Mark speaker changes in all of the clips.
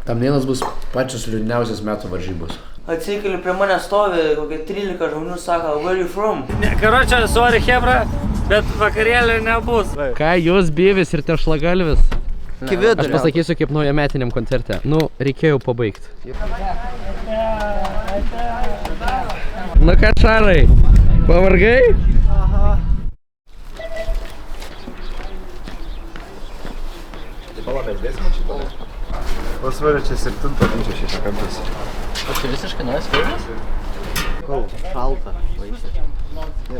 Speaker 1: Tamnėnas bus pačios liūdniausias metų varžybos.
Speaker 2: Atsikeliu prie mane stovi, kokie 13 žmonių sako, where you from?
Speaker 3: Karočią, sorry Hebra, bet vakarėlio nebus.
Speaker 4: Ką jūs byvis ir tešlagalvis?
Speaker 2: Aš
Speaker 4: pasakysiu kaip naujametiniam koncerte. Nu, reikėjo pabaigti. Nu ką, Šarai? Pavargai?
Speaker 2: Aha.
Speaker 1: Palamės dėsim šitą? Pasvario čia 7 rūčio 6 kampės.
Speaker 4: O čia visiškai naujas filmas?
Speaker 2: Šalta.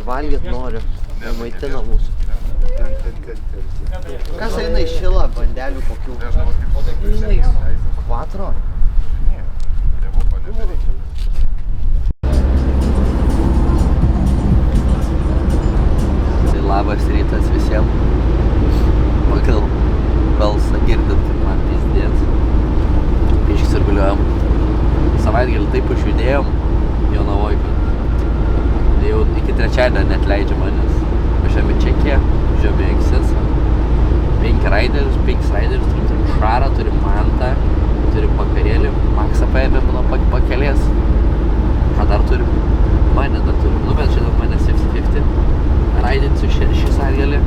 Speaker 2: Valgyt noriu. Maitina mūsų. Kas eina į šilą bandelių kokių? 4?
Speaker 4: Tai labas rytas visiems. Pagal balsą girdit, kaip man pizdėt. Piškis cirkuliuojam. Savaitgalį taip užjudėjom Jonavoj, kad jau iki trečiadienio net leidžiama, nes važiuojame į Čekiją, važiuojame į Eksesą. 5 raiderius, turim Šarą, turim Mantą, turim vakarėlį, Maksą paėmėm nuo pakelės. Ką dar turim? Mane dar turim, nu bet šiandien mane 50-50. Raidinsiu šį savaitgalį.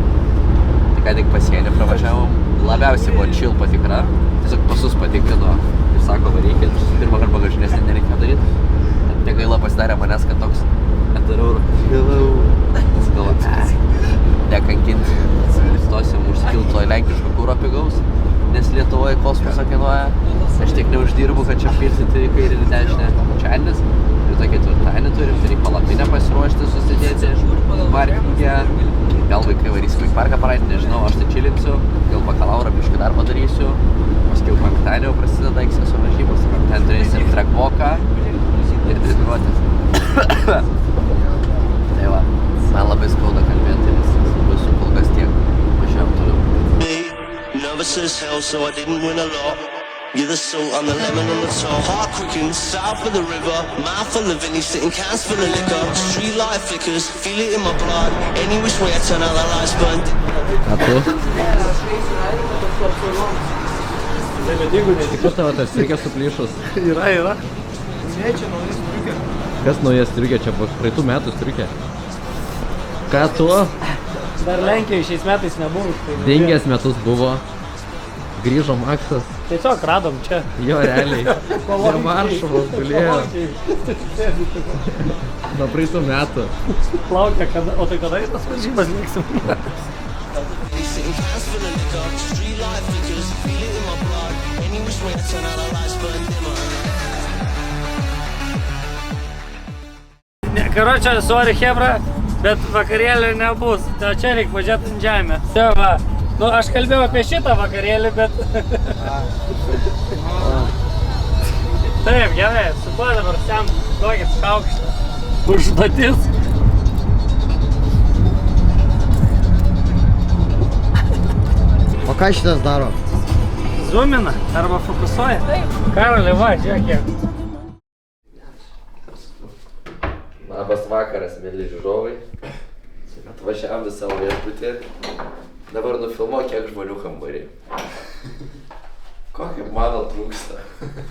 Speaker 4: Tai ką tik pasienį pravažiavom. Labiausiai buvo chill patikra. Tiesiog pasus patikrino. Ir sako, varykit, pirmą kartą bagažinės nereikia daryti. Negaila pasidarė manęs, kad toks atdarau ir nekankinti. Stosim užskilto lenkiško kūro pigaus, nes Lietuvoje kosmoso kainuoja. Aš tiek neuždirbu, kad čia pilsyti į kairį ir dešinę čenis. Ir tą ketvirtadienį turim, tai palapinę pasiruošti, susidėti parkingę. Gal vaikai varysim į parką paraidį, nežinau, aš tai čilinsiu. Gal bakalaurą biškį dar padarysiu. Paskiau penktadienį jau prasideda Eksesų varžybos. Ten turėsim trackwalką ir treniruotis. Tai va, man labai skauda kalbėti, nes bus kol kas tiek. Važiuojam toliau.
Speaker 5: Nervous as hell, so I didn't win a lot. You're the salt, I'm the lemon on the top. Heart quickens, south of the river. Mouth full of Vinny, sitting cans full of liquor. Street light flickers, feel it in my blood. Any which way I turn out the lights burn.
Speaker 4: Ką tu? Kur tavo tas striukė suplyšus?
Speaker 3: Yra.
Speaker 4: Kas nauja striukė? Čia buvo praeitų metų striukė. Ką tu?
Speaker 3: Dar Lenkijoje šiais metais nebuvo.
Speaker 4: Dingęs metus buvo. Grįžo Maksas.
Speaker 3: Tiesiog radom čia.
Speaker 4: Jo, realiai. Ir Varšuvos gulėjo. Nuo praeitų metų.
Speaker 3: Laukia, o tai kada į tas varžybas vyksim?
Speaker 5: Sitting cans full of liquor. Street light flickers, feel it in my blood. Any which way I turn out the lights burn dimmer.
Speaker 3: Karočią, sorry Hebra, bet vakarėlio nebus. Tai čia reikia važiuoti ant žemę. Tai va. Nu, aš kalbėjau apie šitą vakarėlį, bet... Taip, gerai, su kuo dabar sem tokį šaukštą? Užduotis.
Speaker 2: O ką šitas daro?
Speaker 3: Zoomina arba fokusuoja? Taip. Karoli, va, žiūrėk.
Speaker 4: Labas vakaras, mėly žiūrovai. Atvažiavom į savo viešbutį. Dabar nufilmuok, kiek žmonių kambarį. Ko kaip mano trūksta?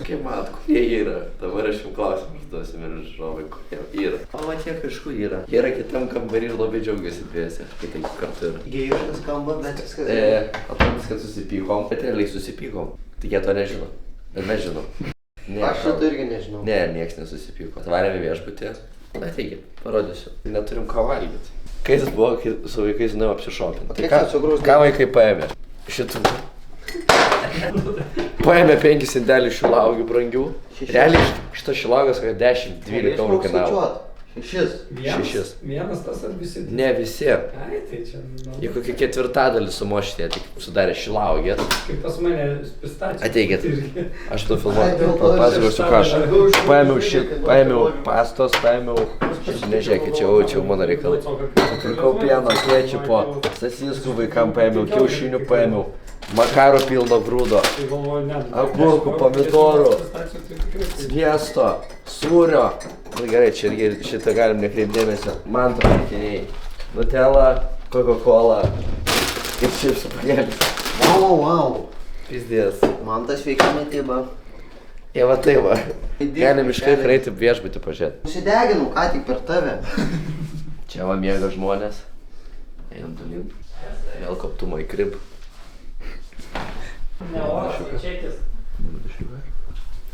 Speaker 4: Kaip manot, kur jie yra? Dabar aš jums klausimą užduosiu, mėly žiūrovai, kur jie yra. O va tiek kažkur yra. Jie yra kitam kambarį ir labai džiaugiasi dviese. Kai tai kartu yra.
Speaker 2: Gėjiškas kamba, bet viskas.
Speaker 4: Atrodo, kad susipykom. Bet realiai susipykom. Tik jie to nežino. Bet mes žinom.
Speaker 2: Aš šitą irgi nežinau.
Speaker 4: Ne, nieks nesusipyko. Atvarėme viešbutį. Ateikit, parodysiu. Neturim ką valgyti. Kai jis buvo, kai su vaikais nuėjau apsišopinti. Tai ką vaikai paėmė? Šitų. Paėmė 5 indelių šilauogių brangių. Realiai šitas šilauogas 10-12 eurų kainavo. 6.
Speaker 3: Vienas tas ar visi?
Speaker 4: Ne, visi.
Speaker 3: Ai, tai čia...
Speaker 4: Jie kokį ketvirtadalį sumošti, tik sudarė šilauogės.
Speaker 3: Kaip pas mane pistačių.
Speaker 4: Ateikit. Aš tu filmuoju. Papasakosiu ką aš. Paėmiau pastos, paėmiau... Nežiūrėkit, čia mano reikalai. Pirkau pieno, kečupo, sasiskų vaikam paėmiau, kiaušinių paėmiau, makaro pilno grūdo, agurkų, pomidorų, sviesto, sūrio. Gerai, čia irgi šitą galim nekreipdėmėsio. Manto rinkiniai, Nutella, Coca-Cola ir čipsų pakelis.
Speaker 2: Wow.
Speaker 4: Pizdės.
Speaker 2: Man tas sveika mityba.
Speaker 4: Jie va tai va. Galim iš kai eiti viešbutį pažiūrėti.
Speaker 2: Nusideginau, ką tik per tave.
Speaker 4: Čia va miega žmonės. Einam tolyn. Vėl koptumą į krib.
Speaker 3: Ne, o, čekis.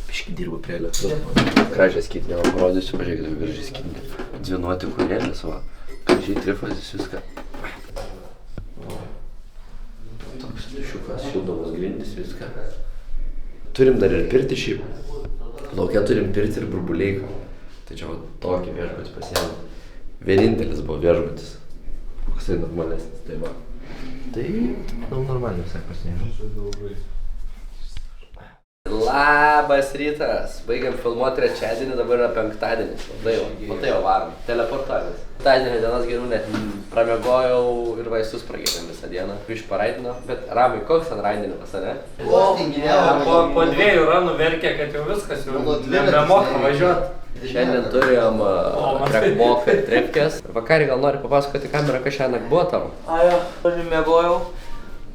Speaker 4: Biški dirbu prie elektros. Gražią skytinę, va parodysiu, pažiūrėkit, kaip gražiai skytinė. Dvinuoti kūrėlės, va. Gražiai trifazis, viską. Toks dušiukas, šildomas grindis, viską. Turim dar ir pirtį šiaip. Lauke turim pirtį ir burbuleiką. Tai čia va tokį viešbutį pasiėmė. Vienintelis buvo viešbutis. Koksai normalesnis, tai va. Tai, normaliai visai pasiėmė. Labas rytas. Baigiam filmuoti trečiadienį, dabar yra penktadienis. O tai jau varom. Teleportuojamas. Penktadienio dienos geriau net pramiegojau ir vaistus pragėrėm visą dieną. Iš paraidino. Bet Ramai, koks ten raidinimas, ne?
Speaker 3: Po 2 ranų verkė, kad jau viskas, jau nebemoka važiuot.
Speaker 4: Šiandien turėjom trekmoką ir trepkės. Vakarį gal nori papasakoti kamerą, kas šiandien buvo tavo?
Speaker 2: Ajo, aš mėgojau.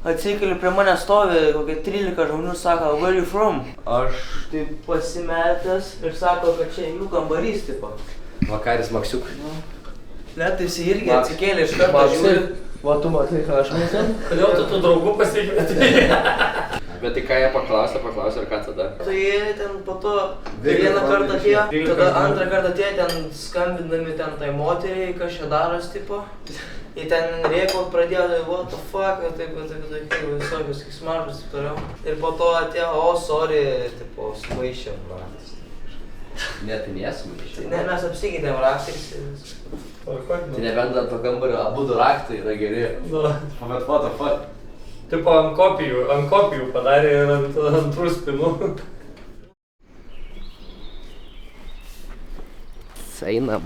Speaker 2: Atsikeliu, prie mane stovi kokie 13 žmonių, sako, where you from? Aš taip pasimetęs ir sako, kad čia jų kambarys, tipo.
Speaker 4: Vakaris Maksiuk.
Speaker 2: Net jis irgi atsikėlė iš karto žiūri.
Speaker 4: Va, tu matai, ką aš matau?
Speaker 3: Kodėl tu tų draugų pasikvietei?
Speaker 4: Bet tai ką jie paklausė ir ką tada?
Speaker 2: Tai jie ten po to vieną kartą atėjo, tada antrą kartą atėjo ten skambindami ten tai moteriai, kas čia daros, tipo. Jie ten rėkot pradėjo, what the fuck, taip, visokius kismažus ir toliau. Ir po to atėjo, o, sorry, tipo, sumaišėm raktais.
Speaker 4: Ne, tai nesumaišėm.
Speaker 2: Ne, mes apsikeitėm raktais ir viskas.
Speaker 4: Tai nebent ant to kambario abudu raktai yra geri. Bet what the fuck?
Speaker 3: Tipo ant kopijų padarė ir ant antrų spinų.
Speaker 4: Einam.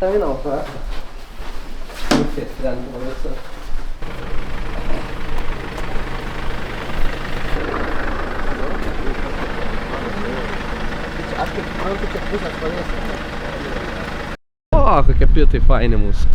Speaker 4: Einam, ką? Kiek ten visą. Aš kaip suprantu, čia pusės pavės. O, kokie pitai faini mūsų.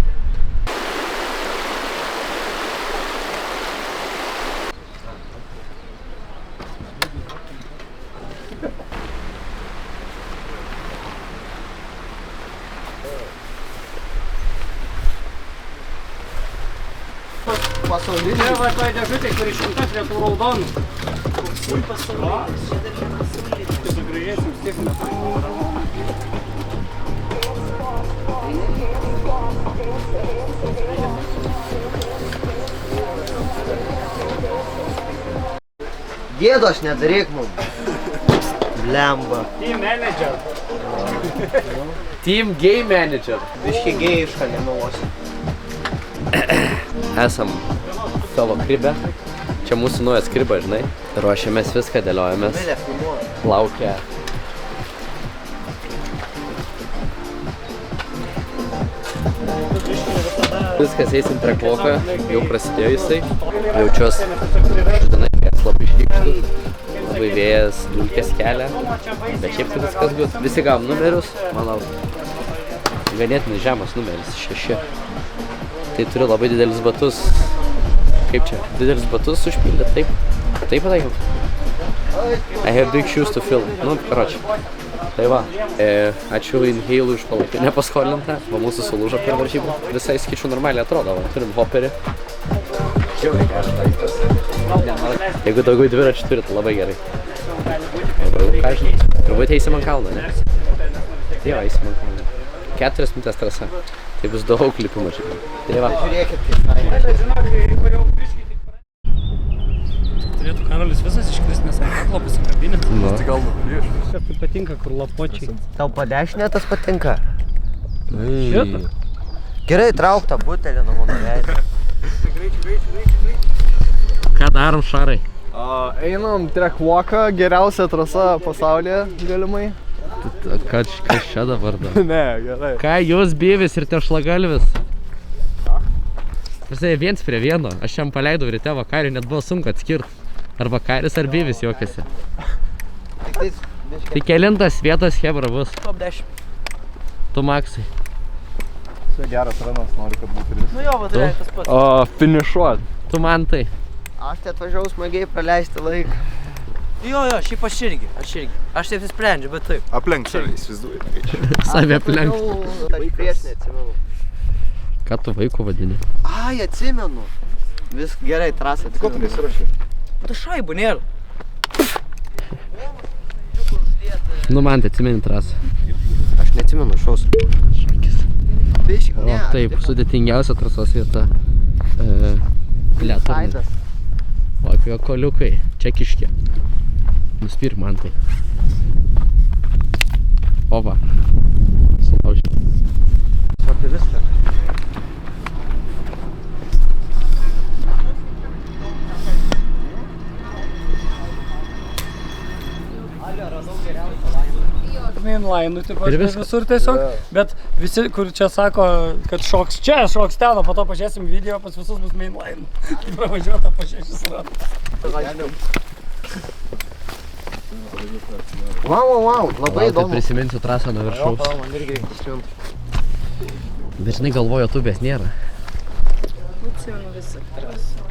Speaker 3: Pasaulinė. Čia va toj dėžutė, kur išimta prie tų raudonų.
Speaker 2: Koksai pasaulinis, čia dar ne pasaulinis.
Speaker 3: Tai sugrįžėsim tiek metų.
Speaker 2: Gėdos nedaryk mum. Blemba.
Speaker 3: Team manager.
Speaker 4: Team Gay Manager.
Speaker 2: Biški gėjiška nenuosi.
Speaker 4: Esam savo kribę. Čia mūsų naujas kribas, žinai. Ruošiamės viską, dėliojamės. Laukia. Viskas eisim trekvoką, jau prasidėjo jisai. Jaučiuos žinai, vėjas labai šlykštus. Labai vėjas, dulkės kelia. Bet šiaip tai viskas gut. Visi gavom numerius, manau. Ganėtinai žemas numeris, 6. Tai turiu labai didelis batus. Kaip čia? Didelis batus užpildė, taip. Taip pataikiau. I have big shoes to fill. Nu, karoči. Tai va. Ačiū Inhale už palapinę paskolintą. Va mūsų sulūžo per varžybą. Visai skaičių normaliai atrodo, va. Turim hoperį. Jeigu daugiau dviračių turit, labai gerai. Ką žinai? Turbūt eisim ant kalną, ne? Tai jo, eisim ant kalną. 4 minutės trasa. Tai bus daug lipimų čia. Tai va.
Speaker 2: Žiūrėkit, kaip fainai.
Speaker 3: Turėtų Karolis visas iškrist, nes ant kaklo pasikabinęs.
Speaker 1: Tai gal nuprieš.
Speaker 3: Kas tai patinka, kur lapočiai.
Speaker 2: Tau po dešinę tas patinka?
Speaker 3: Šitą?
Speaker 2: Gerai, trauk tą butelį nuo mano veido.
Speaker 3: Ką darom, Šarai?
Speaker 1: Einam trekvoką, geriausia trasa pasaulyje galimai.
Speaker 4: Kas čia dabar da?
Speaker 1: Ne, gerai.
Speaker 3: Ką jūs byvis ir tešlagalvis? Visai viens prie vieno. Aš jam paleidau ryte vakarį, net buvo sunku atskirti. Ar vakaris, ar byvis juokiasi. Tai kelintas vietas hebra bus?
Speaker 2: Top 10.
Speaker 3: Tu Maksai.
Speaker 1: Čia geras ranas, noriu, kad būtų ir vis.
Speaker 2: Nu jo, va tai tas pats.
Speaker 1: Finišuot.
Speaker 3: Tu man tai.
Speaker 2: Aš tai atvažiavau smagiai praleisti laiką. Jo, šiaip aš irgi. Aš taip sprendžiu, bet taip.
Speaker 1: Aplenk save, įsivaizduoju.
Speaker 4: Savę aplenkt.
Speaker 2: Prieš neatsimenu.
Speaker 4: Ką tu vaikų vadini?
Speaker 2: Ai, atsimenu. Vis gerai, trasą
Speaker 1: Ko tu
Speaker 2: atsimenu.
Speaker 1: nesirašai?
Speaker 2: Tu šaibų nėra.
Speaker 4: Nu man tai atsimeni trasą.
Speaker 2: Aš neatsimenu šaus. Biški,
Speaker 4: O taip, sudėtingiausia trasos vieta. Lieturnis. O kokie koliukai, čekiški. Nuspirk man tai. O va. Sulaužiu.
Speaker 2: Apie viską.
Speaker 3: Mainline, tipo,
Speaker 4: Ir viskas.
Speaker 3: visur tiesiog, bet visi, kur čia sako, kad šoks čia, šoks ten, o po to pažiūrėsim video, pas visus bus mainline. Pravažiuota po 6 ratų.
Speaker 2: Wow, labai
Speaker 4: Tai
Speaker 2: įdomu.
Speaker 4: prisiminsiu trasą nuo viršaus.
Speaker 2: Man irgi reikia prisimint.
Speaker 4: Bet žinai, galvoju, tubės nėra.
Speaker 6: Atsimenu visą trasą.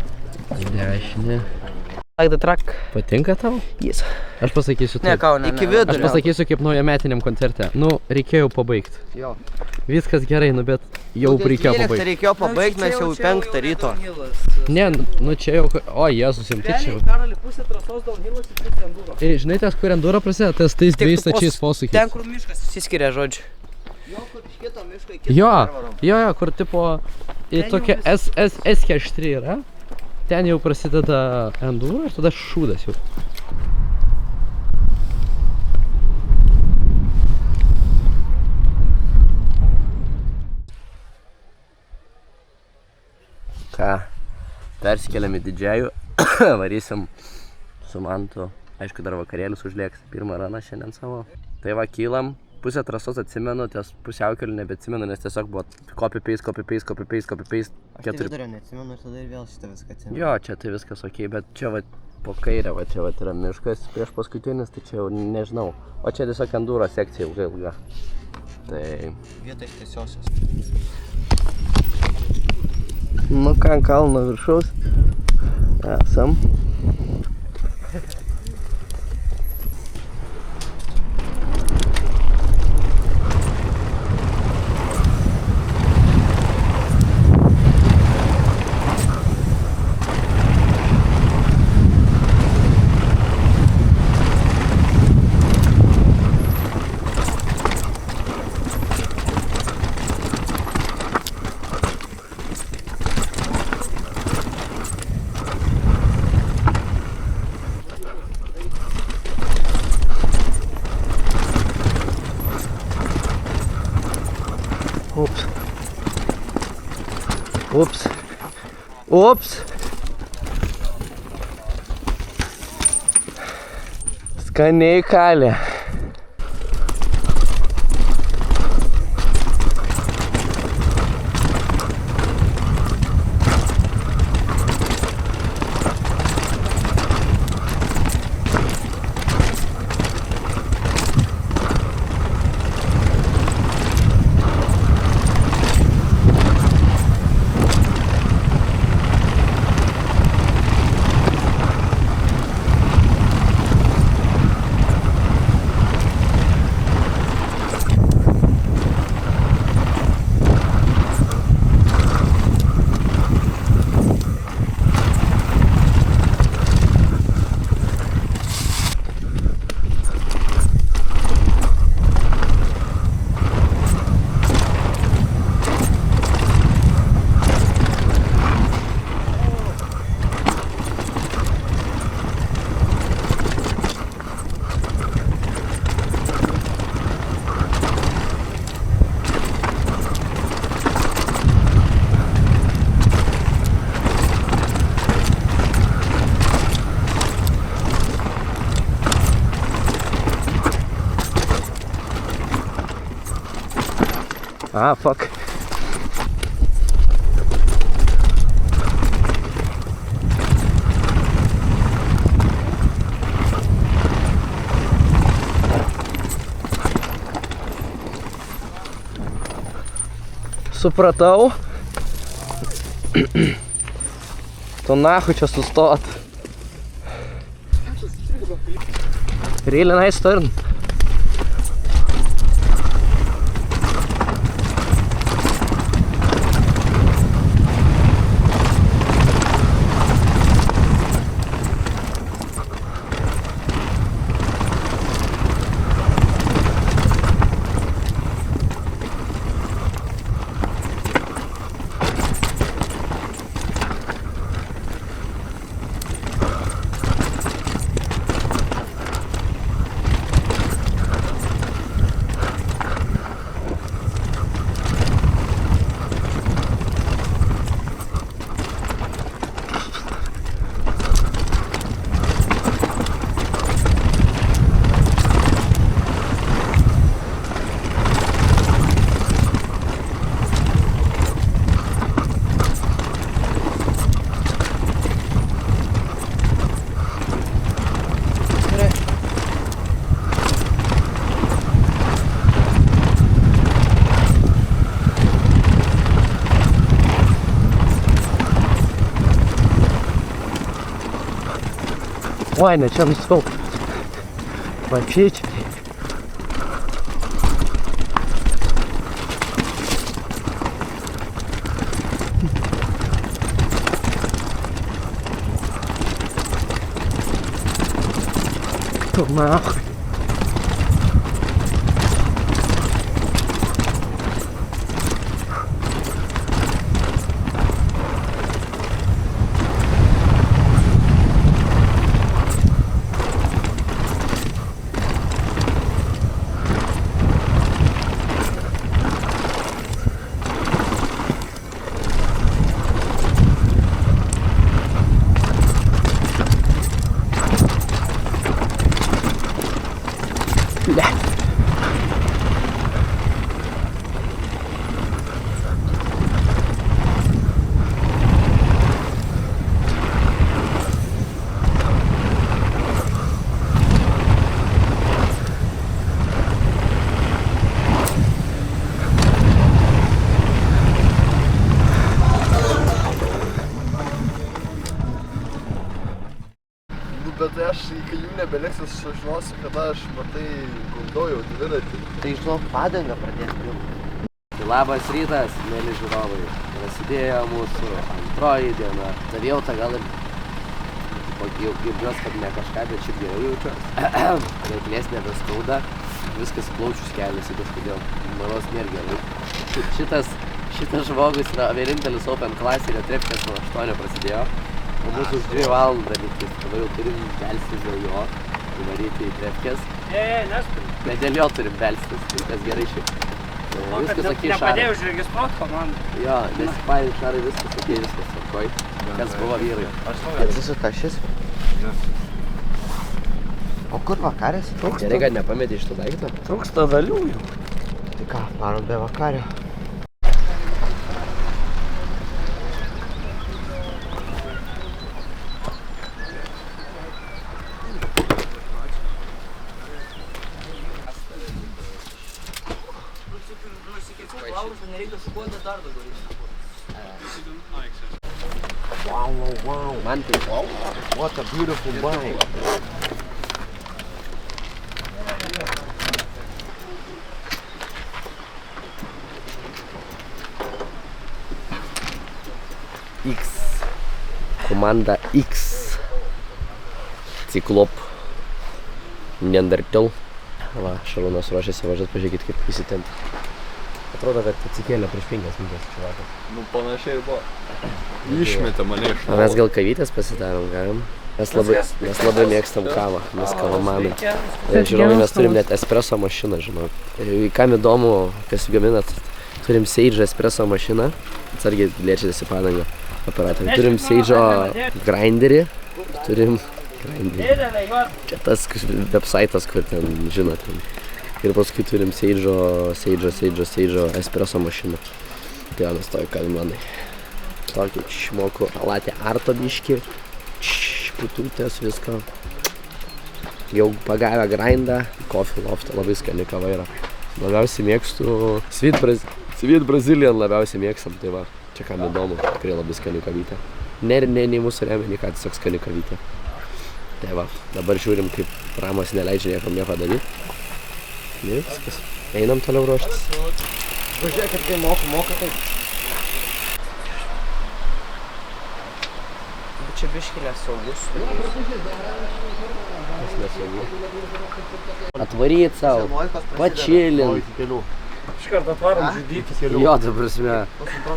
Speaker 4: Dešinė.
Speaker 2: Like the track.
Speaker 4: Patinka tau?
Speaker 2: Yes.
Speaker 4: Aš pasakysiu
Speaker 2: Ne,
Speaker 4: taip.
Speaker 2: Kaune. Iki vidurio.
Speaker 4: Aš pasakysiu kaip naujametiniam koncerte. Nu, reikėjo pabaigti.
Speaker 2: Jo.
Speaker 4: Viskas gerai, nu bet jau reikėjo
Speaker 2: 12
Speaker 4: pabaigti.
Speaker 2: reikėjo pabaigti, mes jau 5 ryto.
Speaker 4: Ne, nu čia jau... O, Jėzus, imti čia jau.
Speaker 3: Karali, pusė trasos downhillas ir pusė enduro.
Speaker 4: Ir žinai, tas, kur enduro prasideda, tas tais dviejais stačiais posūkiais.
Speaker 2: Ten, kur miškas įsiskiria, žodžiu. Jo, kur iš kito miško į kitą.
Speaker 4: Jo, kur tipo į tokia S4 yra. Ten jau prasideda enduro ir tada šūdas jau. Ką, persikeliam į Didžiajų, varysim su Mantu. Aišku, dar vakarėlius užlėks, pirmą raną šiandien savo. Tai va, kylam. Pusę trasos atsimenu, ties pusiaukelį nebeatsimenu, nes tiesiog buvo copy-paste.
Speaker 2: Aš tai vidurio neatsimenu ir tada ir vėl šitą viską atsimenu.
Speaker 4: Jo, čia tai viskas ok, bet čia va po kairę, va čia va yra miškas prieš paskutinis, tai čia jau nežinau. O čia tiesiog enduro sekcija ilga. Tai...
Speaker 2: Vieta iš tiesiosios.
Speaker 4: Nu ką, kalno viršaus esam. Ups. Skaniai kalė. Ah, fuck. Supratau. Tu nahu čia sustot. Really nice turn. Ой, на чем стол? Попить. Кто нахуй?
Speaker 1: Bet tai aš, kai jų nebeliks, aš sužinosiu, kada aš, matai, guldau jau dviratį.
Speaker 4: Tai žinok, padangą pradėti. Tai labas rytas, mėly žiūrovai. Prasidėjo mūsų antroji diena. Savijauta gal ir jau girdžiuos, kad ne kažką, bet šiaip geriau jaučiuos. Reiklės nebeskauda. Viskas plaučius keliasi kažkodėl. Maros nėra gerai. Šitas žmogus yra vienintelis Open Class ir Trepkės nuo 8 prasidėjo. O mūsų už 2 valandą liktis, tada jau turim belstis dėl jo, įvaryti į Trepkės.
Speaker 3: Nesturim.
Speaker 4: Bet dėl jo turim belstis, viskas gerai šiaip. Viskas okei Šarai.
Speaker 3: Nepadėjau užregistruoti komandą.
Speaker 4: Jo, nesipainiai Šarai, viskas okei, viskas tvarkoj. Kas buvo vyrai.
Speaker 1: Esi su tašis? Ne. O kur vakarės?
Speaker 4: Gerai, kad nepametė iš to daikto.
Speaker 3: Trūksta dalių jau.
Speaker 1: Tai ką, varom be vakario.
Speaker 4: Wow, man tai what a beautiful bike. X. Komanda X. Ciklop. Neandertal. Va, Šarūnas ruošiasi važiuoti, pažiūrėkit kaip įsitempti. Atrodo, kad atsikėlė prieš 5 minutės čiuvakas.
Speaker 1: Nu, panašiai buvo. Išmetė mane iš
Speaker 4: O mes gal kavytės pasidarom, galim? Mes labai mėgstam kavą, mes kavamanai. Žiūrovai, mes turim net espresso mašiną, žinau. Kam įdomu, kas gaminat, turim Sage espresso mašiną. Atsargiai liečiatės į padangą operatorių. Turim Sage grinderį. Turim grinderį. Čia tas websaitas, kur ten, žinot. Ir paskui turim Sage espresso mašiną. Tai mes toj kavamanai. Tokį šmoku latte arto biškį. Pututės, viską. Jau pagavę grindą, Coffee Loft, labai skani kava yra. Labiausiai mėgstu Sweet Brazilian labiausiai mėgstam, tai va, čia kam įdomu, tikrai labai skani kavytė. Ne mūsų remia, nei ką, tiesiog skani kavytė. Tai va, dabar žiūrim, kaip Ramas neleidžia niekam nieko daryti. Viskas. Einam toliau ruoštis.
Speaker 2: Pažiūrėkit, kai moka taip. Bet čia biškilė saugus.
Speaker 4: Kas nesaugu. Atvaryt savo, pačilint.
Speaker 3: Iš karto atvarom žudytis.
Speaker 4: Jo, ta prasme.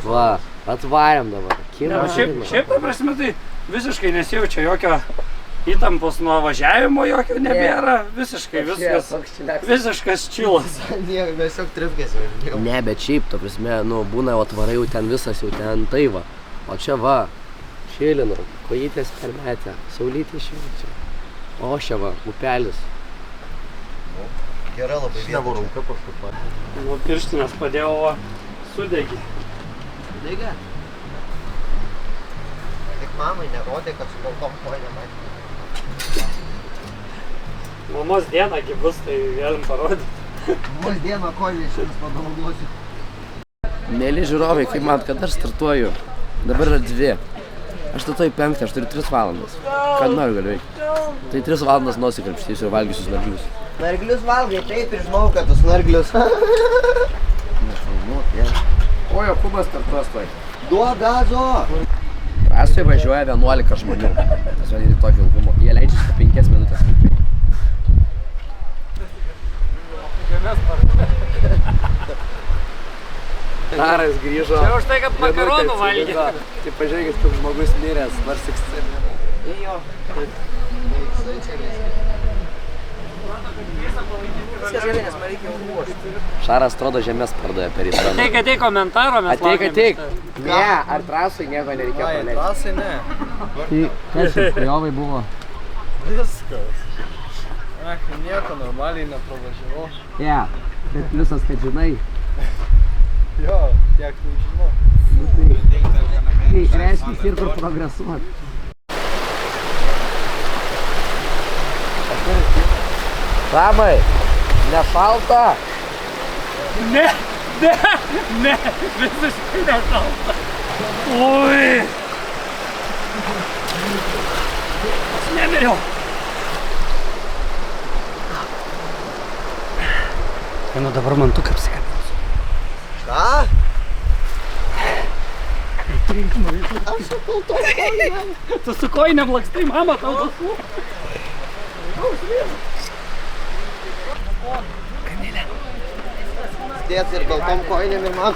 Speaker 4: Va, atvarėm dabar.
Speaker 3: Šiaip, ta prasme, tai visiškai nesijaučia jokio įtampos nuo važiavimo, jokio nebėra. Visiškai viskas. Visiškas čilas.
Speaker 2: Mes jau tripkės važiuojam.
Speaker 4: Ne, bet šiaip, ta prasme, nu, būna jau atvarai jau ten visas, jau ten tai va. O čia va, šilinau, kojytės permetę, saulytė šviečia. O čia va, upelis.
Speaker 2: Gera labai vieta.
Speaker 3: Nu, pirštinės padėjau, va, sudegė.
Speaker 2: Sudegė? Tik mamai nerodė, kad su baltom kojinėm matė.
Speaker 3: Mamos dienągi bus, tai galim parodyti.
Speaker 2: Mamos dieną kojinė šiandien padovanosiu.
Speaker 4: Mėly žiūrovai, kaip man, kad aš startuoju. Dabar yra 2. Aš startuoju 5, aš turiu 3 valandas. Ką noriu galiu veikti. Tai 3 valandas nusikalpštysiu ir valgysiu snarglius.
Speaker 2: Snarglius valgai, taip ir žinau, kad tu snarglius.
Speaker 4: O, Jokūbas startuos toj.
Speaker 2: Duok gazo!
Speaker 4: Trasoje važiuoja 11 žmonių. Tas vadinti tokio ilgumo. Jie leidžiasi po 5 minutės. Taras grįžo.
Speaker 3: Čia už tai, kad makaronų valgė.
Speaker 4: Tai pažiūrėkit, kaip žmogus miręs, nors eksceli.
Speaker 2: Jo. Viskas gerai, nes man reikia užuošti.
Speaker 4: Šaras atrodo žemės pardoja per įstraną.
Speaker 3: Ateik komentarą, mes
Speaker 4: Ateik. Ne, ar trasui nieko nereikėjo paleisti?
Speaker 1: Trasai ne.
Speaker 4: Tai kas čia prijovai buvo?
Speaker 1: Viskas. Ak, nieko normaliai nepravažiavau.
Speaker 4: Ne, bet pliusas, kad žinai.
Speaker 1: Jo, tiek tai žinau.
Speaker 4: Tai reiškia ir kur progresuot. Ramai, nešalta?
Speaker 3: Ne, visiškai nešalta. Ui. Aš nemiriau. Tai nu dabar man tu kaip sekabins.
Speaker 2: Ką?
Speaker 3: Aš su kojinėm. Tu su kojinėm lakstai, mama, tau tasų.
Speaker 2: Dėt ir baltom kojinėm ir man.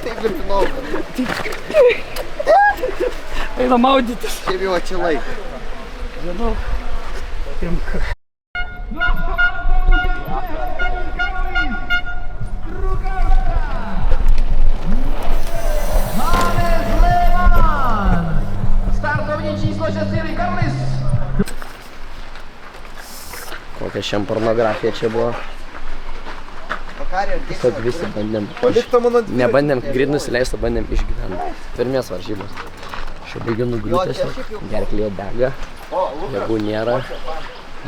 Speaker 2: Taip ir žinau.
Speaker 3: Eina maudytis.
Speaker 2: Šiaip jau atšilai.
Speaker 3: Žinau. Timka.
Speaker 4: Kokia šiam pornografija čia buvo. Tiesiog visi bandėm. Nebandėm greit nusileisti, bandėm išgyventi. Pirmės varžybos. Šio baigiu nugriūti tiesiog. Gerklėje dega. Jėgų nėra.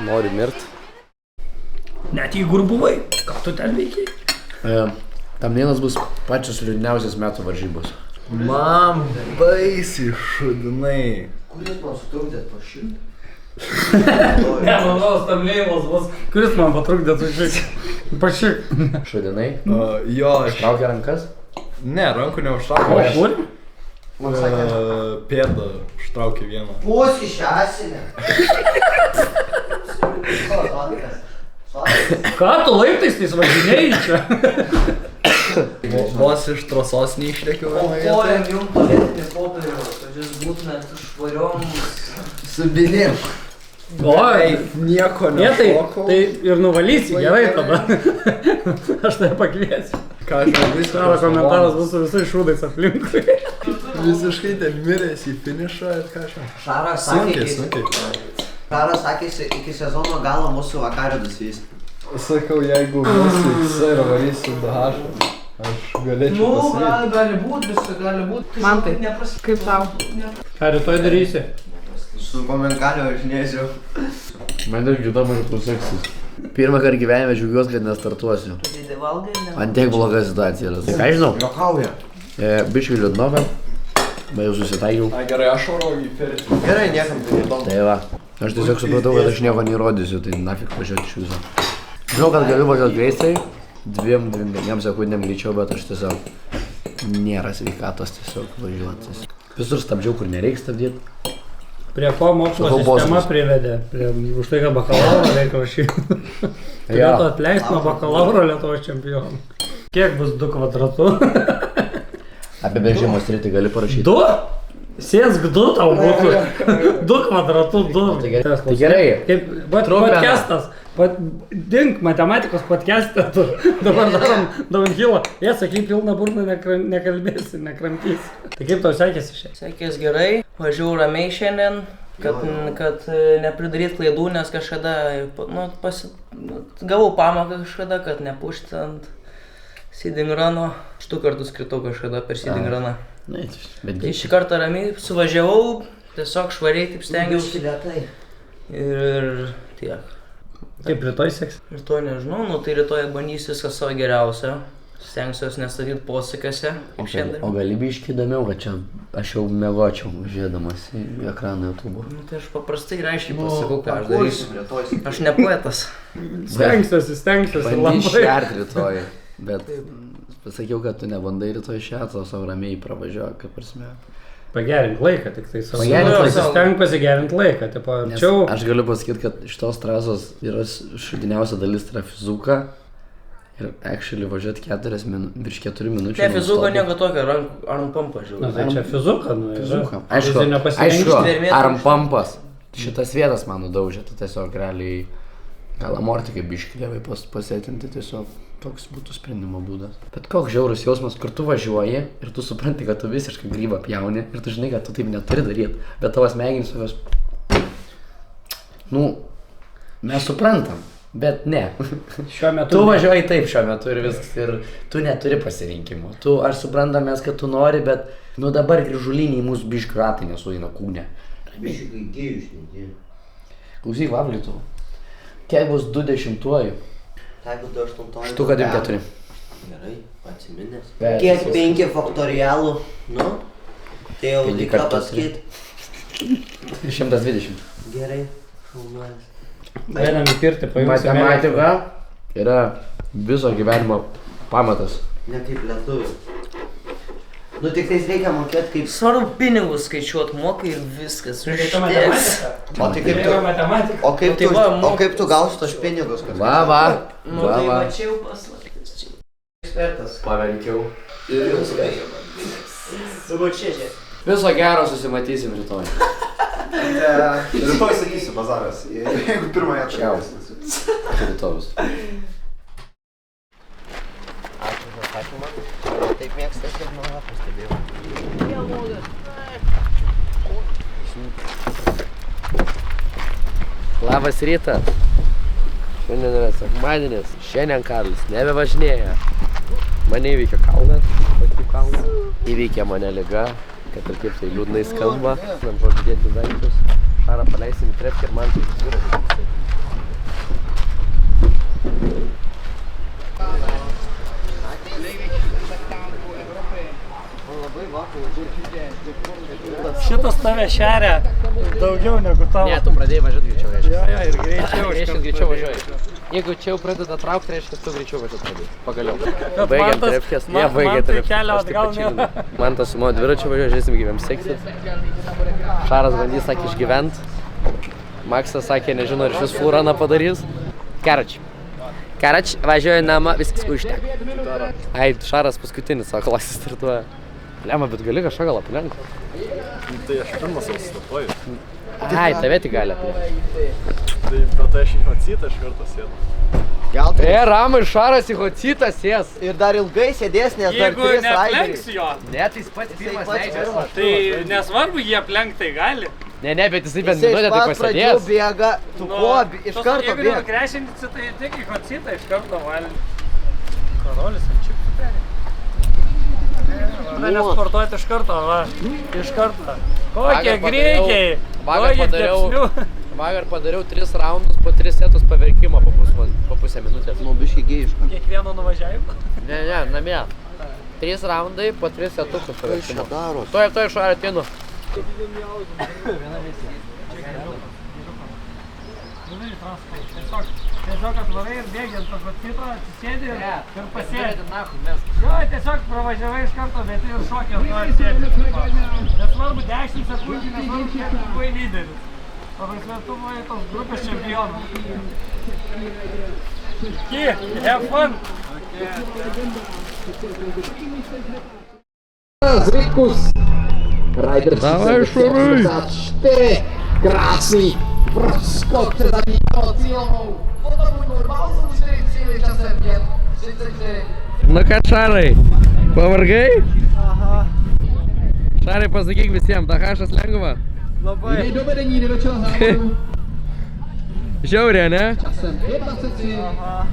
Speaker 4: Noriu mirt.
Speaker 3: Net jeigu ir buvai, ką tu ten veikiai?
Speaker 7: Tam dienas bus pačios liūdniausias metų varžybos.
Speaker 1: Man baisiai šudinai.
Speaker 2: Kuris man sutrukdėt po šimtą?
Speaker 3: Ne, manau, tam leilas bus. Kuris man patrukdė tu šiek? Pašik.
Speaker 7: Šudinai?
Speaker 1: Jo, aš...
Speaker 7: Traukia rankas?
Speaker 1: Ne, rankų neužtraukė.
Speaker 3: O kur?
Speaker 1: Pėdą užtraukė vieną.
Speaker 2: Pusi šesinė.
Speaker 3: Ką tu laiptais tais važinėjai čia?
Speaker 1: Vos iš trasos neišlėkiau vieną vietą.
Speaker 2: Kojom jums tualetinis popieriaus, kad jūs būtumėt švariom subinėm.
Speaker 3: Oi,
Speaker 1: Nieko
Speaker 3: ne,
Speaker 1: nešokau.
Speaker 3: tai ir nuvalysi, gerai tada. Aš tai pakviesiu.
Speaker 1: Ką žmogus
Speaker 3: Tavo komentaras bus su visais šūdais aplinkui.
Speaker 1: visiškai ten miręs į finišą ir ką šią.
Speaker 2: Šaras sakė, iki sezono galo mūsų vakaridus vys.
Speaker 1: Sakau, jeigu mūsų ir varysiu DH, aš galėčiau pasivyti.
Speaker 2: Gali būt, viską gali būt.
Speaker 6: Man tai, kaip tau?
Speaker 3: Ką rytoj darysi?
Speaker 2: Su komentariu važinėsiu.
Speaker 7: Man irgi įdomu, kaip tu seksis.
Speaker 4: Pirmą kartą gyvenime džiaugiuosi, kad nestartuosiu.
Speaker 2: Tai valgai, ne?
Speaker 4: Ant tiek bloga situacija yra. Tai ką žinau?
Speaker 2: Jokauja.
Speaker 4: Biškiai liūdnova. Bet jau susitaikiau.
Speaker 1: Na gerai, aš oro į ferį.
Speaker 2: Gerai, niekam tai įdomu.
Speaker 4: Tai va.
Speaker 7: Aš tiesiog supratau, kad aš nieko neįrodysiu, tai nafik važiuoti iš viso. Žinau, kad galiu važiuoti greitai, 2-5 sekundėm greičiau, bet aš tiesiog nėra sveikatos tiesiog važiuoti. Visur stabdžiau, kur nereikia stabdyti.
Speaker 3: Prie ko mokslo sistema privedė? Už tai, kad bakalauro reikia rašyti. Turėtų atleisti nuo bakalauro Lietuvos čempionų. Kiek bus 2 kvadratų?
Speaker 7: Apibrėžimo sritį gali parašyti.
Speaker 3: 2? Sėsk 2 tau būtų. 2 kvadratų 2.
Speaker 7: Tai gerai.
Speaker 3: Kaip podcastas. Dink matematikos podcastą. Dabar darom downhillą. Jie sakai, pilną burną nekalbėsi, nekramtysi. Tai kaip tau sekėsi šiandien?
Speaker 2: Sekės gerai, važiavau ramiai šiandien, kad nepridaryt klaidų, nes kažkada, gavau pamoką kažkada, kad nepūšti ant seeding runo. 2 kartus kritau kažkada per seeding runą. Tai šį kartą ramiai suvažiavau, tiesiog švariai taip stengiausi. Ir tiek.
Speaker 3: Kaip rytoj seks?
Speaker 2: Rytoj nežinau, tai rytoj bandysiu viską savo geriausią. Stengsiuosi nestatyti posūkiuose, kaip šiandien.
Speaker 7: O gali biškį įdomiau, kad čia aš jau miegočiau žiūrėdamas į ekraną YouTube.
Speaker 2: Tai aš paprastai ir aiškiai pasakau, ką aš darysiu. Aš ne poetas.
Speaker 3: Stengsiuosi
Speaker 7: Bandysiu šerti rytoj, bet pasakiau, kad tu nebandai rytoj šerti, o savo ramiai pravažiuoju, kaip prasme.
Speaker 3: Pagerink laiką, tik tai savo. Steng pasigerinti laiką, tipo arčiau.
Speaker 7: Aš galiu pasakyti, kad iš tos trasos yra šudiniausia dalis, tai yra fizuka. Ir actually važiuoti virš 4 minučių.
Speaker 2: Ne, fizuka nieko tokio, arm pumpas žiūrėjau.
Speaker 3: Na, tai čia fizuka,
Speaker 7: Fizuka. Aišku, arm pumpas. Šitas vietas man nudaužė, tai tiesiog realiai gal amortikai biškėliavai pasėtinti, tiesiog toks būtų sprendimo būdas. Bet koks žiaurus jausmas, kur tu važiuoji ir tu supranti, kad tu visiškai grybą pjauni ir tu žinai, kad tu taip neturi daryti, bet tavo smegenys tokios... Mes suprantam, bet ne.
Speaker 3: Šiuo metu
Speaker 7: tu važiuoji taip šiuo metu ir viskas, ir tu neturi pasirinkimo. Aš suprantamės, kad tu nori, bet dabar grįžuliniai mūsų biškių ratai nesueina kūne.
Speaker 8: Biškių gėjų išnekėjau.
Speaker 7: Klausyk, Vavlitų. Kiek bus 20-uoju?
Speaker 8: Jeigu 2-8.
Speaker 7: Štuka 4.
Speaker 8: Gerai, atsiminęs.
Speaker 7: Bet
Speaker 8: Kiek 5 faktorialų? Tai jau tik ką pasakyti.
Speaker 7: 120.
Speaker 8: Gerai, šaunuolis.
Speaker 3: Einam į pirtį, paimsim.
Speaker 7: Matematika yra viso gyvenimo pamatas.
Speaker 8: Ne kaip lietuvių. Tik tais reikia mokėti kaip...
Speaker 2: Svarbu pinigus skaičiuot, mokai ir viskas.
Speaker 3: Užteks.
Speaker 8: O kaip tu gausi tos pinigus?
Speaker 7: Va.
Speaker 2: Tai mačiau paslaptis čia. Ekspertas.
Speaker 7: Paverkiau.
Speaker 2: Ir jums reikia. Turbūt čia.
Speaker 7: Viso gero, susimatysim rytoj.
Speaker 1: Rytoj sakysiu bazaras, jeigu pirmąją atškiausiu.
Speaker 7: Rytojus.
Speaker 8: Ačiū už atsakymą. Taip mėgstas ir mano pastebėjau.
Speaker 4: Labas rytas. Šiandien yra sekmadienis. Šiandien Karlis nebevažinėja. Mane įveikė kalnas. Įveikė mane liga, kad ir kaip tai liūdnai skamba. Nam žodžiu dėti daiktus. Šarą paleisim į trepkę ir man tai dviratį.
Speaker 3: Šitas tave šeria daugiau negu tavo.
Speaker 4: Ne, tu pradėjai važiuoti greičiau, reiškia.
Speaker 3: Jo, ir greičiau.
Speaker 4: Reiškia, greičiau važiuoji. Jeigu čia jau pradeda traukti, reiškia, tu greičiau važiuoti pradėjai. Pagaliau. Baigiam trepkės. Jie baigė trepkės. Man tas su mano dviračiu važiuoja, žiūrėsim, gyvėm seksit. Šaras bandys, sakė, išgyvent. Maksas sakė, nežino, ar šis fūraną padarys. Karač, važiuoju namą, viskas užteka. Ai, Šaras paskutinis savo klasės startuoja. Lema, bet gali kažką gal aplenkti.
Speaker 1: Tai aš pirmas jau startuoju.
Speaker 4: Ai, tave tik gali aplenkti.
Speaker 1: Tai aš į hocitą iš karto sėdu.
Speaker 4: Ramai, Šaras į hocitą sės.
Speaker 8: Ir dar ilgai sėdės, nes dar 3 raideriai.
Speaker 3: jo,
Speaker 4: Ne, tai jis pats pirmas leidžiasi.
Speaker 3: tai nesvarbu, jie aplenktai gali.
Speaker 4: Ne, bet jisai bent
Speaker 8: Jisai
Speaker 4: minutę
Speaker 8: iš
Speaker 4: tai
Speaker 8: pat pradžių
Speaker 4: pasėdės.
Speaker 8: bėga, tu ko, iš karto
Speaker 3: Jeigu
Speaker 8: bėga.
Speaker 3: nukrešinti, tai tik į hocitą iš karto valį. Karolis ant čipsų perė. Nesportuoti iš karto, va. Iš karto. Kokie greikiai.
Speaker 4: Vakar padariau 3 raundus po 3 setus paverkimo po pusę minutės.
Speaker 8: Biškį gėjišką.
Speaker 3: Kiekvieno nuvažiavimo.
Speaker 4: Ne, namie. 3 raundai po 3 setukus paverkimo.
Speaker 8: Daro.
Speaker 4: Toj Šarą atinu.
Speaker 3: nežinai, transportą. Tiesiog atvarai ir bėgi ant tokio citro, atsisėdi ir pasėdi. Jo, tiesiog pravažiavai iš karto, bet ir šokė ant to atsėdi. Nesvarbu 10 sekundžių, nesvarbu kiek tu buvai lyderis. Paprasme, tu buvai tos grupės čempionas. Have fun!
Speaker 7: Звідкусь. Райдер.
Speaker 4: Давай, шуруй.
Speaker 7: 4. Красний. Проскочте за нього цілому.
Speaker 4: Nu-ką, Šarai, pavargai? Aha. Šarai, pasakyk visiems, Dahašas lengva?
Speaker 7: Labai. Dovedení do čeho závodu.
Speaker 4: Žiaurė, ne?
Speaker 7: Časem 25. Aha.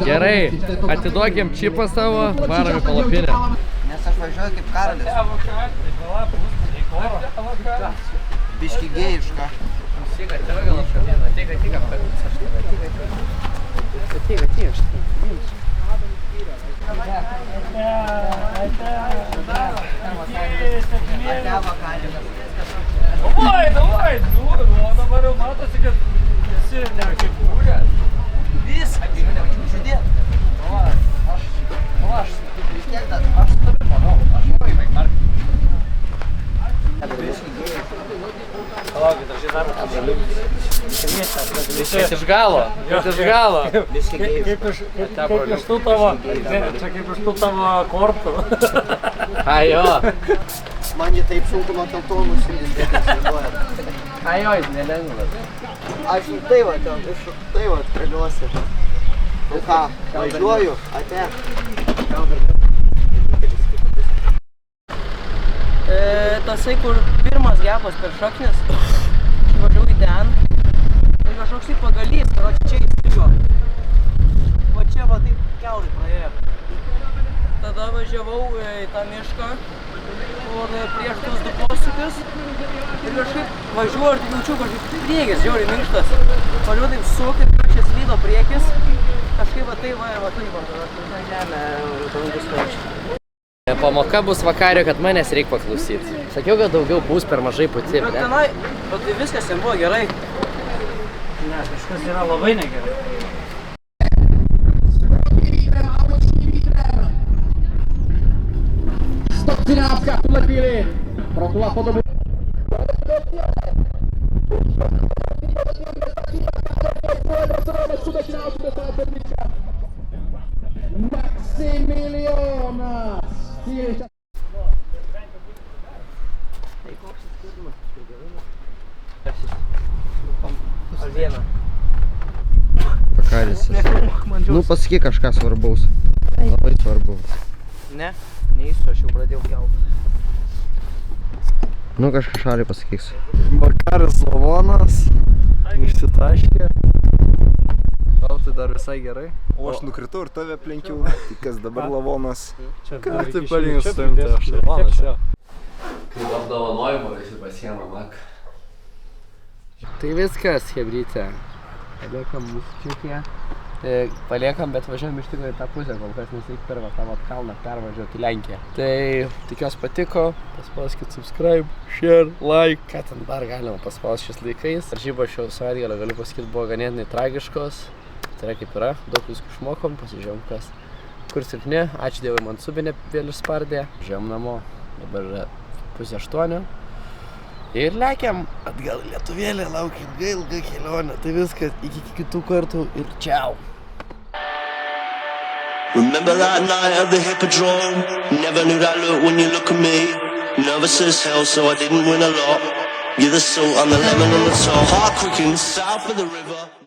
Speaker 4: Gerai, atiduokim čipą savo, varom į palapinę.
Speaker 8: Nes aš važiuoju kaip karalis. Biški gėjiška.
Speaker 3: Davai, o dabar jau matosi, kad esi ne kaip būrė.
Speaker 8: Viską, tik žiūrėt. Aš vis tiek, aš turiu manau, aš noriu vaikmark.
Speaker 3: Palaukit, aš dar apžaliu.
Speaker 4: Iš galo, iš galo.
Speaker 3: Kaip iš tų tavo, čia kaip iš tų tavo kortų.
Speaker 4: Ajo.
Speaker 8: Man jį taip sunku nuo teltonų nusiridėti, įsivaizduojat.
Speaker 4: Ajo, jis nelengvas.
Speaker 8: Aš ir tai va, tai va, keliuosi. Nu ką, važiuoju, ate.
Speaker 2: Tasai, kur pirmas gepas per šaknis, važiavau į ten, tai kažkoks tai pagalys, čia įstrigo. Va čia va taip kiaurai praėjo. Tada važiavau į tą mišką, kur prieš tos du posūkius ir kažkaip važiuoju ir jaučiu kažkaip priekis, žiauriai minkštas. Važiuoju taip suk ir čia slydo priekis, kažkaip va taip va taip va žemė, automobilis vaikščiai.
Speaker 4: Pamoka bus vakario, kad manęs reikia paklausyti. Sakiau, kad daugiau bus per mažai pati,
Speaker 2: bet tenai, bet tai viskas ten buvo gerai.
Speaker 3: Ne, kažkas yra labai negerai.
Speaker 7: Stop 13 v tuhle chvíli. Protula po dobu. Maximilion.
Speaker 2: Ar vieną?
Speaker 4: Pakaris. Nu, pasakyk kažką svarbaus. Labai svarbaus.
Speaker 2: Ne, neįsiu, aš jau pradėjau kelti.
Speaker 4: Nu, kažką Šarai pasakyks.
Speaker 1: Vakaris lavonas, išsitaškė. Tau tai dar visai gerai.
Speaker 9: O aš nukritau ir tave aplenkiau. Tik kas dabar lavonas.
Speaker 1: Ką tai palinkus su tavim, tai aš lavonas, jo.
Speaker 4: Kaip apdovanojimo visi pasiema mak. Tai viskas, hebrytė. Paliekam mūsų čiukė. Paliekam, bet važiuojam iš tikrųjų į tą pusę, kol kas nes reikia per tą kalną pervažiuoti į Lenkiją. Tai tikiuosi patiko, paspauskit subscribe, share, like, ką ten dar galima paspausti šiais laikais. Varžybos šio savaitgalio, galiu pasakyti, buvo ganėtinai tragiškos. Tai yra kaip yra, daug viskų išmokom, pasižiūrėjom kas kur silpni. Ačiū Dievui, man subinė vėl išspardė. Žiūrėjom namo, dabar yra 7:30. Ir lekiam atgal į Lietuvėlę, laukiam ilgą kelionę. Tai viskas, iki kitų kartų ir čiau.
Speaker 5: Remember that night at the Hippodrome? Never knew that look when you look at me. Nervous as hell, so I didn't win a lot. You're the salt, I'm the lemon on the top. Heart quickened south of the river.